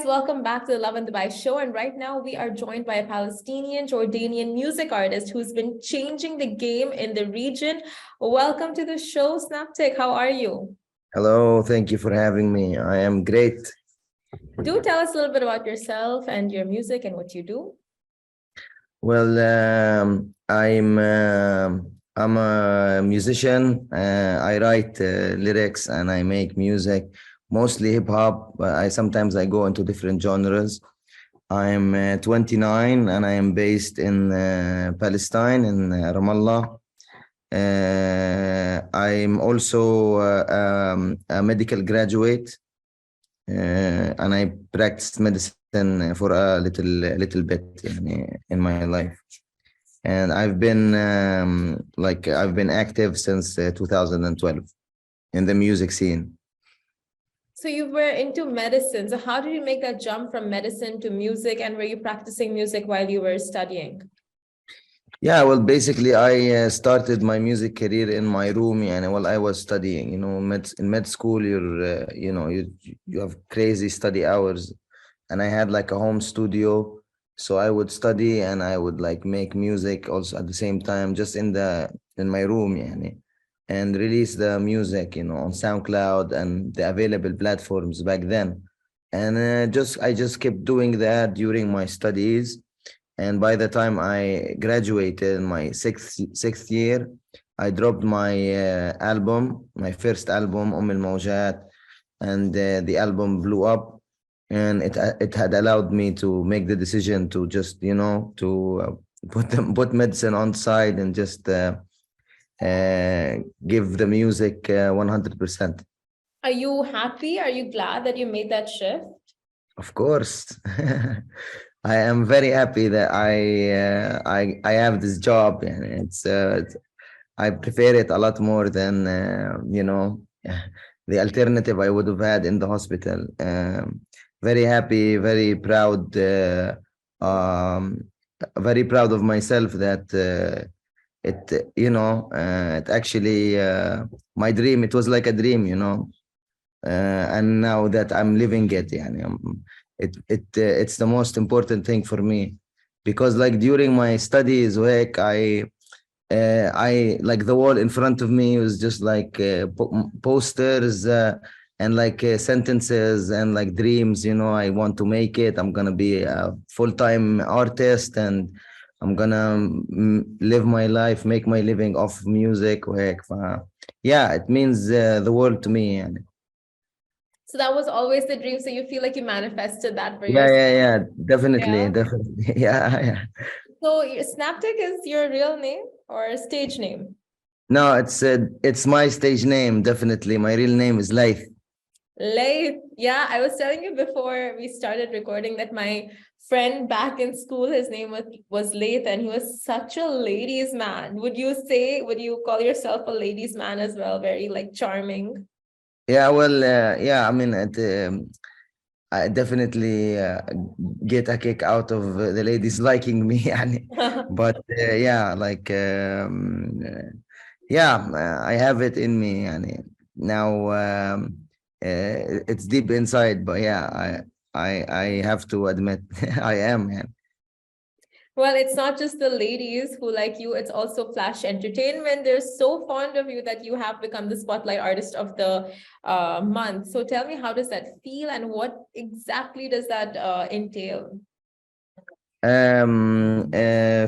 welcome back to the Lovin Dubai show. And right now we are joined by a Palestinian Jordanian music artist who's been changing the game in the region. Welcome to the show, Synaptik. How are you? Hello, thank you for having me. I am great. Do tell us a little bit about yourself and your music and what you do. Well, I'm a musician. I write lyrics and I make music, mostly hip hop. Sometimes I go into different genres. I'm 29 and I am based in Palestine in Ramallah. I'm also a medical graduate, and I practiced medicine for a little bit in my life. And I've been I've been active since 2012 in the music scene. So you were into medicine. So how did you make that jump from medicine to music, and were you practicing music while you were studying? Yeah, well, basically, I started my music career in my room, and while I was studying, in med school, you have crazy study hours, and I had like a home studio, so I would study and I would like make music also at the same time, just in my room, and release the music, on SoundCloud and the available platforms back then, and I just kept doing that during my studies. And by the time I graduated in my sixth year, I dropped my my first album, Al Mawjat, and the album blew up. And it had allowed me to make the decision to just, to put medicine on side and just give the music 100%. Are you happy? Are you glad that you made that shift? Of course. I am very happy that I have this job, and I prefer it a lot more than the alternative I would have had in the hospital. Very happy, very proud of myself that it actually my dream. It was like a dream, and now that I'm living it, it's the most important thing for me, because like during my studies, like I like the wall in front of me was just like posters and like sentences and like dreams. I want to make it. I'm gonna be a full-time artist, and I'm gonna live my life, make my living off music. Yeah, it means the world to me. So that was always the dream. So you feel like you manifested that for Yeah, yourself. yeah, definitely, Yeah. definitely. Yeah. So Synaptik is your real name or stage name? No, it's my stage name, definitely. My real name is Laith. Laith. Yeah, I was telling you before we started recording that my friend back in school, his name was Laith, and he was such a ladies' man. Would you call yourself a ladies' man as well? Very like charming. Yeah, well, yeah, I mean, I definitely get a kick out of the ladies liking me, but yeah, like, yeah, I have it in me, now it's deep inside, but yeah, I have to admit, I am, yeah. Well, it's not just the ladies who like you, it's also Flash Entertainment. They're so fond of you that you have become the Spotlight Artist of the month. So tell me, how does that feel and what exactly does that entail?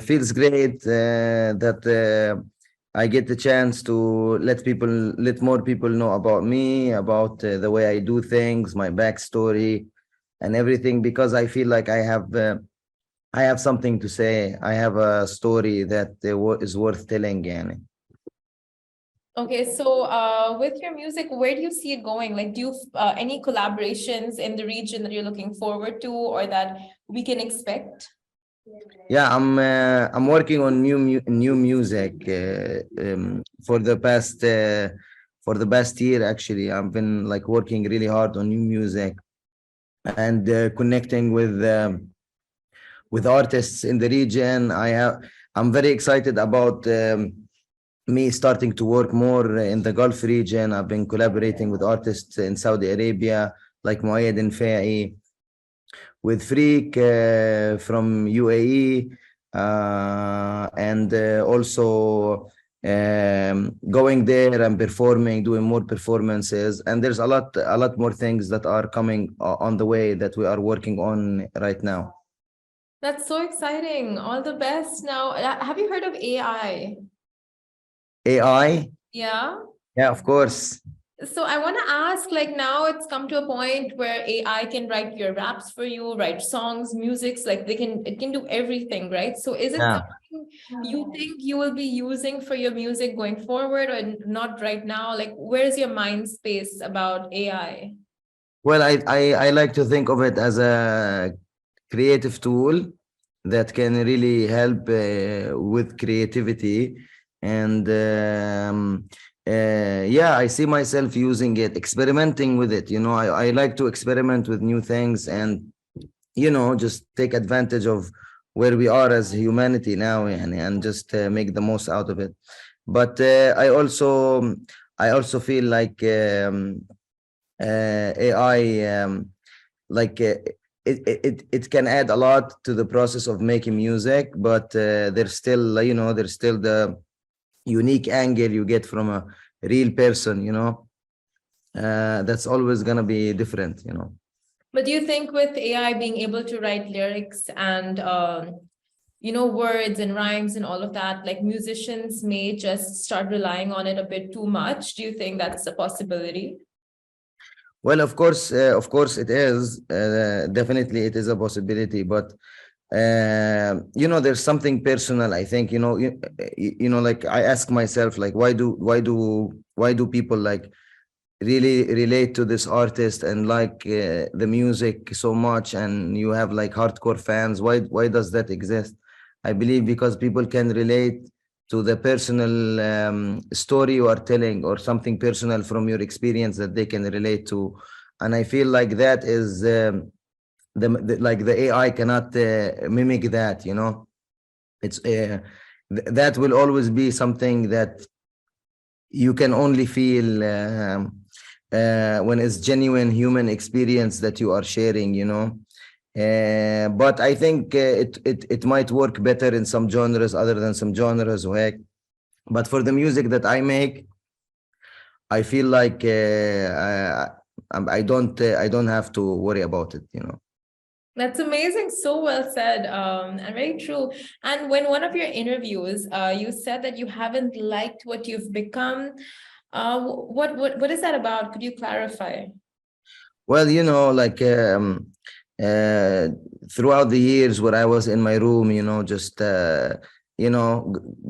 Feels great that I get the chance to let more people know about me, about the way I do things, my backstory, and everything, because I feel like I have something to say. I have a story that is worth telling, yani. Okay, so with your music, where do you see it going? Like, do you any collaborations in the region that you're looking forward to or that we can expect? Yeah, I'm working on new music for the past year. Actually, I've been like working really hard on new music and connecting with artists in the region. I'm very excited about me starting to work more in the Gulf region. I've been collaborating with artists in Saudi Arabia like Muayyad and Fa'i, with Freak from UAE, and also going there and performing, doing more performances. And there's a lot more things that are coming on the way that we are working on right now. That's so exciting. All the best. Now, have you heard of AI? AI, Yeah. yeah, of course. So I want to ask, like now it's come to a point where AI can write your raps for you, write songs, musics, like it can do everything, right? So is it Yeah. something you think you will be using for your music going forward or not right now? Like where's your mind space about AI? Well, I like to think of it as a creative tool that can really help with creativity. And yeah, I see myself using it, experimenting with it. I like to experiment with new things and, just take advantage of where we are as humanity now, and just make the most out of it. But I also feel like AI, like it can add a lot to the process of making music, but there's still the unique angle you get from a real person. That's always gonna be different. But do you think with AI being able to write lyrics and words and rhymes and all of that, like musicians may just start relying on it a bit too much? Do you think that's a possibility? Well, of course it is. Definitely it is a possibility, but there's something personal. I think, like I ask myself, like, why do people like really relate to this artist and like the music so much, and you have like hardcore fans? Why does that exist? I believe because people can relate to the personal story you are telling, or something personal from your experience that they can relate to. And I feel like that is like the AI cannot mimic that. It's that will always be something that you can only feel when it's genuine human experience that you are sharing. But I think it might work better in some genres other than some genres. Heck. But for the music that I make, I feel like I don't have to worry about it. That's amazing. So well said, and very true. And when one of your interviews, you said that you haven't liked what you've become. What is that about? Could you clarify? Well, like uh, throughout the years where I was in my room, just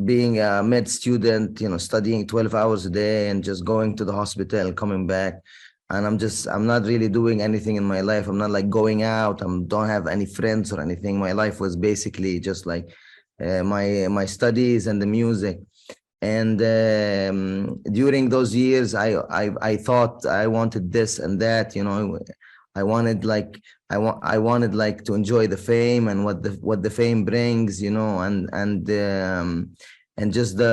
being a med student, studying 12 hours a day and just going to the hospital, coming back, and I'm not really doing anything in my life. I'm not like going out. I don't have any friends or anything. My life was basically just like my studies and the music. And during those years, I thought I wanted this and that. I wanted like I wanted like to enjoy the fame and what the fame brings, and just the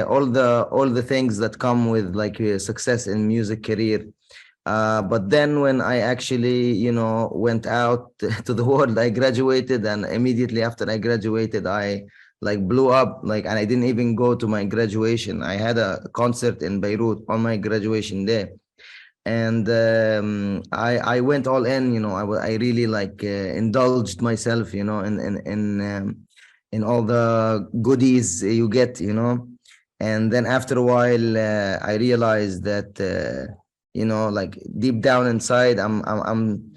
all the things that come with like success in music career. But then when I actually, went out to the world, I graduated, and immediately after I graduated, I like blew up, like, and I didn't even go to my graduation. I had a concert in Beirut on my graduation day, and I went all in. I really like indulged myself, in all the goodies you get. And then after a while, I realized that like deep down inside, I'm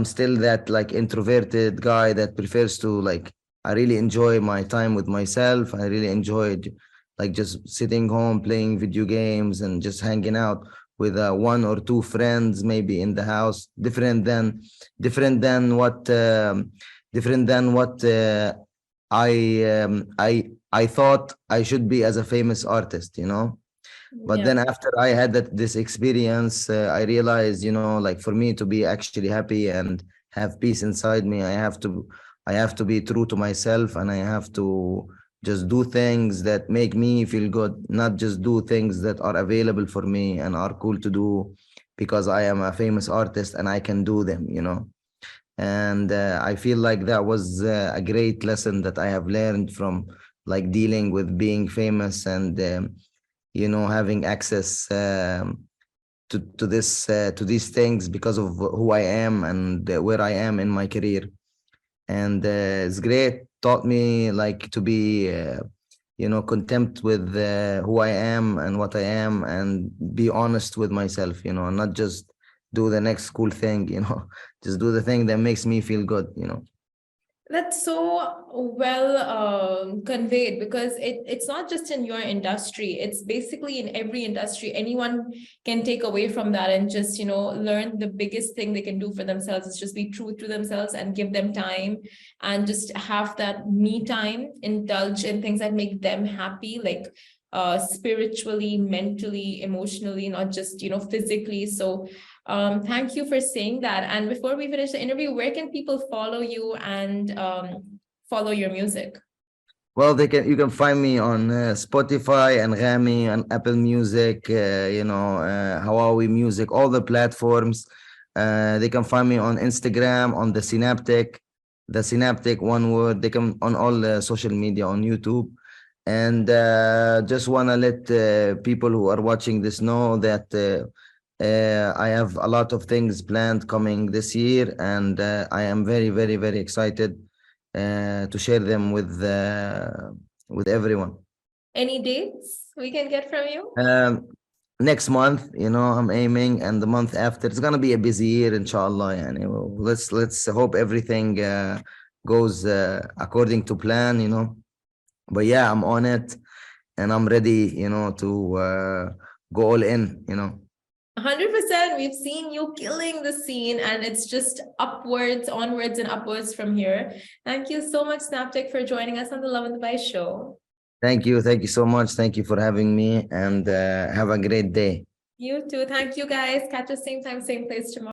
still that like introverted guy that prefers to like, I really enjoy my time with myself. I really enjoyed like just sitting home playing video games and just hanging out with one or two friends maybe in the house, different than what I thought I should be as a famous artist. But Yeah. then after I had this experience, I realized, like for me to be actually happy and have peace inside me, I have to be true to myself, and I have to just do things that make me feel good, not just do things that are available for me and are cool to do. because I am a famous artist and I can do them, you know. And I feel like that was a great lesson that I have learned from like dealing with being famous and you know, having access to this to these things because of who I am and where I am in my career. And it's great, taught me like to be you know, content with who I am and what I am, and be honest with myself, you know, not just do the next cool thing, you know, just do the thing that makes me feel good, you know. That's so well conveyed, because it's not just in your industry, it's basically in every industry. Anyone can take away from that and just, you know, learn the biggest thing they can do for themselves is just be true to themselves and give them time and just have that me time, indulge in things that make them happy, like spiritually, mentally, emotionally, not just, you know, physically. So thank you for saying that. And before we finish the interview, where can people follow you and follow your music? Well, you can find me on Spotify and Grammy and Apple Music, you know, Huawei Music, all the platforms. They can find me on Instagram, on the Synaptik one word. They can on all the social media on YouTube. And just want to let people who are watching this know that I have a lot of things planned coming this year, and I am very, very, very excited to share them with everyone. Any dates we can get from you? Um, Next month, you know, I'm aiming, and the month after, it's gonna be a busy year, inshallah. Yani, well, let's hope everything goes according to plan, you know. But yeah, I'm on it, and I'm ready, you know, to go all in, you know. 100%. We've seen you killing the scene, and it's just upwards, onwards, and upwards from here. Thank you so much, Synaptik, for joining us on the Lovin Dubai show. Thank you so much. Thank you for having me, and have a great day. You too. Thank you, guys. Catch us same time, same place tomorrow.